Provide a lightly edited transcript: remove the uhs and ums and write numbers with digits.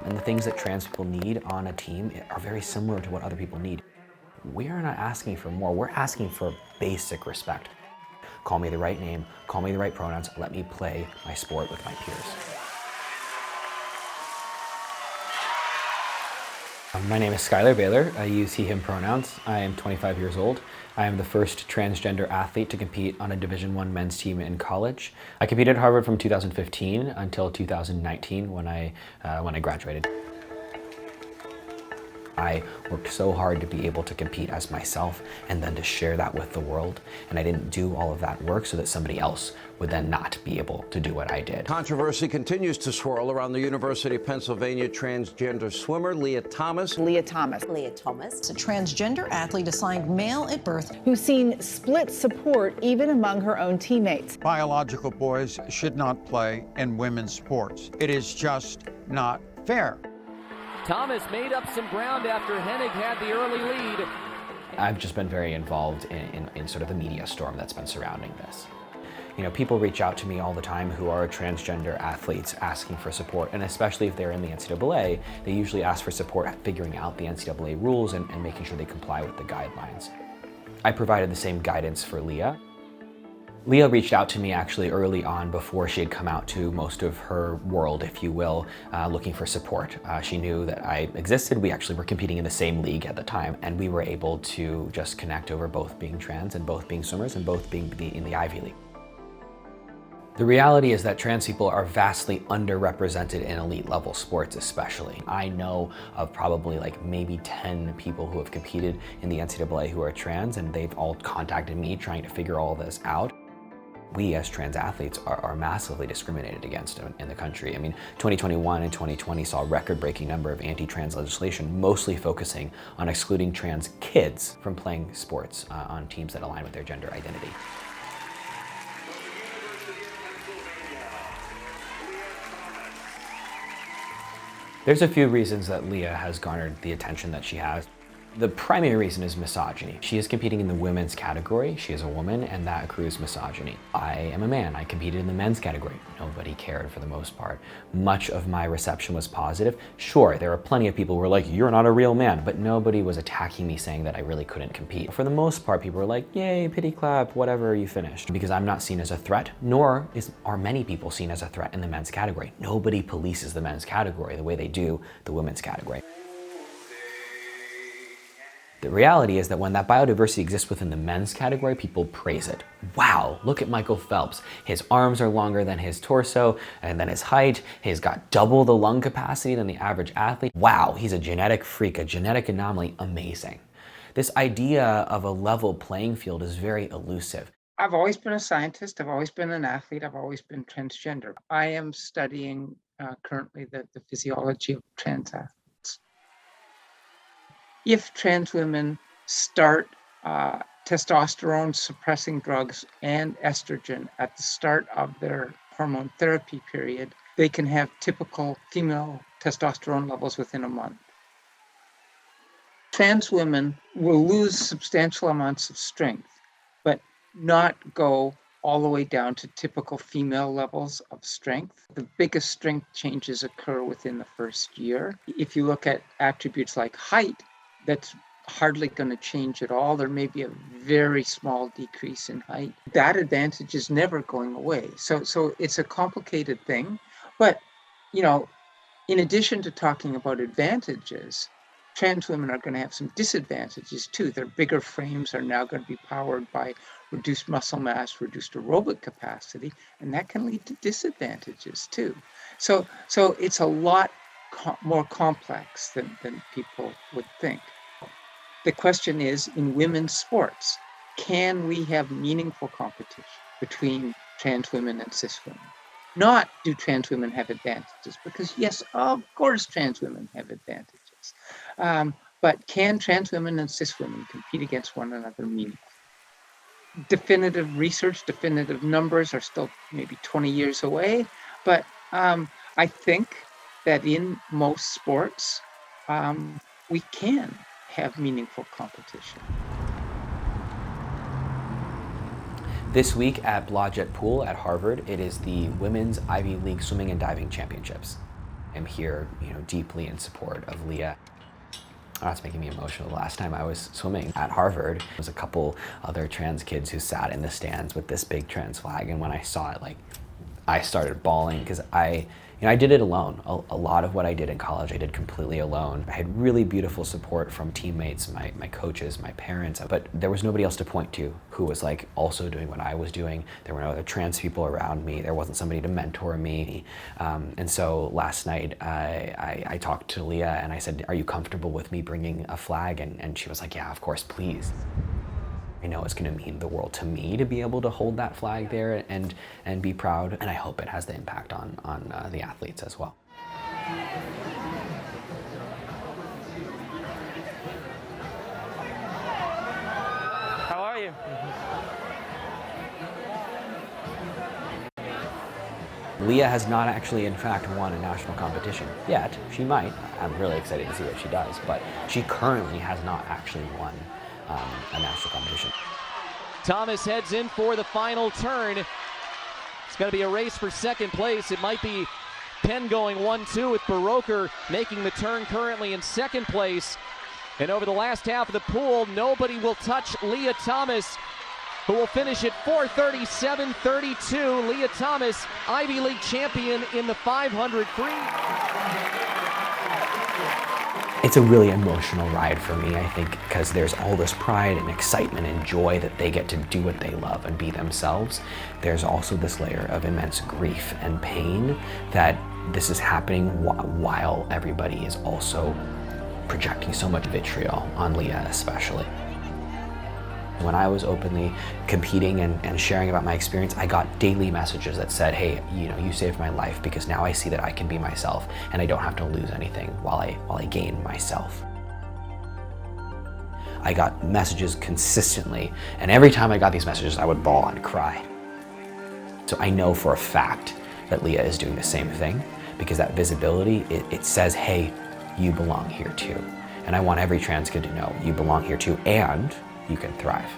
And the things that trans people need on a team are very similar to what other people need. We are not asking for more, we're asking for basic respect. Call me the right name, call me the right pronouns, let me play my sport with my peers. My name is Schuyler Bailar. I use he, him pronouns. I am 25 years old. I am the first transgender athlete to compete on a Division I men's team in college. I competed at Harvard from 2015 until 2019 when I graduated. I worked so hard to be able to compete as myself and then to share that with the world. And I didn't do all of that work so that somebody else would then not be able to do what I did. Controversy continues to swirl around the University of Pennsylvania transgender swimmer Lia Thomas. Lia Thomas. Lia Thomas. A transgender athlete assigned male at birth who's seen split support even among her own teammates. Biological boys should not play in women's sports. It is just not fair. Thomas made up some ground after Hennig had the early lead. I've just been very involved in sort of the media storm that's been surrounding this. You know, people reach out to me all the time who are transgender athletes asking for support, and especially if they're in the NCAA, they usually ask for support at figuring out the NCAA rules and making sure they comply with the guidelines. I provided the same guidance for Lia. Lia reached out to me actually early on before she had come out to most of her world, if you will, looking for support. She knew that I existed. We actually were competing in the same league at the time, and we were able to just connect over both being trans and both being swimmers and both being in the Ivy League. The reality is that trans people are vastly underrepresented in elite level sports especially. I know of probably like maybe 10 people who have competed in the NCAA who are trans, and they've all contacted me trying to figure all this out. We as trans athletes are massively discriminated against in the country. I mean, 2021 and 2020 saw a record-breaking number of anti-trans legislation, mostly focusing on excluding trans kids from playing sports on teams that align with their gender identity. There's a few reasons that Lia has garnered the attention that she has. The primary reason is misogyny. She is competing in the women's category. She is a woman, and that accrues misogyny. I am a man. I competed in the men's category. Nobody cared for the most part. Much of my reception was positive. Sure, there are plenty of people who were like, "You're not a real man," but nobody was attacking me saying that I really couldn't compete. For the most part, people were like, "Yay, pity clap, whatever, you finished." Because I'm not seen as a threat, nor are many people seen as a threat in the men's category. Nobody polices the men's category the way they do the women's category. The reality is that when that biodiversity exists within the men's category, people praise it. Wow, look at Michael Phelps. His arms are longer than his torso and than his height. He's got double the lung capacity than the average athlete. Wow, he's a genetic freak, a genetic anomaly, amazing. This idea of a level playing field is very elusive. I've always been a scientist, I've always been an athlete, I've always been transgender. I am studying currently the physiology of trans athletes. If trans women start testosterone suppressing drugs and estrogen at the start of their hormone therapy period, they can have typical female testosterone levels within a month. Trans women will lose substantial amounts of strength, but not go all the way down to typical female levels of strength. The biggest strength changes occur within the first year. If you look at attributes like height, that's hardly going to change at all. There may be a very small decrease in height. That advantage is never going away. So it's a complicated thing. But, you know, in addition to talking about advantages, trans women are going to have some disadvantages too. Their bigger frames are now going to be powered by reduced muscle mass, reduced aerobic capacity, and that can lead to disadvantages too. So it's a lot more complex than people would think. The question is, in women's sports, can we have meaningful competition between trans women and cis women? Not do trans women have advantages, because yes, of course trans women have advantages. But can trans women and cis women compete against one another meaningfully? Definitive research, definitive numbers are still maybe 20 years away, but I think that in most sports, we can have meaningful competition. This week at Blodgett Pool at Harvard, it is the Women's Ivy League Swimming and Diving Championships. I'm here, deeply in support of Lia. Oh, it's making me emotional. The last time I was swimming at Harvard, there was a couple other trans kids who sat in the stands with this big trans flag, and when I saw it, I started bawling because I did it alone. A lot of what I did in college, I did completely alone. I had really beautiful support from teammates, my coaches, my parents, but there was nobody else to point to who was also doing what I was doing. There were no other trans people around me. There wasn't somebody to mentor me. And so last night, I talked to Lia and I said, "Are you comfortable with me bringing a flag?" And she was like, "Yeah, of course, please." I know it's going to mean the world to me to be able to hold that flag there and be proud, and I hope it has the impact on the athletes as well. How are you? Lia has not actually, in fact, won a national competition yet. She might. I'm really excited to see what she does, but she currently has not actually won a national competition. Thomas heads in for the final turn. It's going to be a race for second place. It might be Penn going 1-2 with Baroker making the turn currently in second place. And over the last half of the pool, nobody will touch Lia Thomas, who will finish at 4:37.32. Lia Thomas, Ivy League champion in the 500 free. It's a really emotional ride for me, I think, because there's all this pride and excitement and joy that they get to do what they love and be themselves. There's also this layer of immense grief and pain that this is happening while everybody is also projecting so much vitriol on Lia especially. When I was openly competing and sharing about my experience, I got daily messages that said, "Hey, you saved my life because now I see that I can be myself and I don't have to lose anything while I gain myself." I got messages consistently, and every time I got these messages, I would bawl and cry. So I know for a fact that Lia is doing the same thing because that visibility, it says, "Hey, you belong here too." And I want every trans kid to know you belong here too, and you can thrive.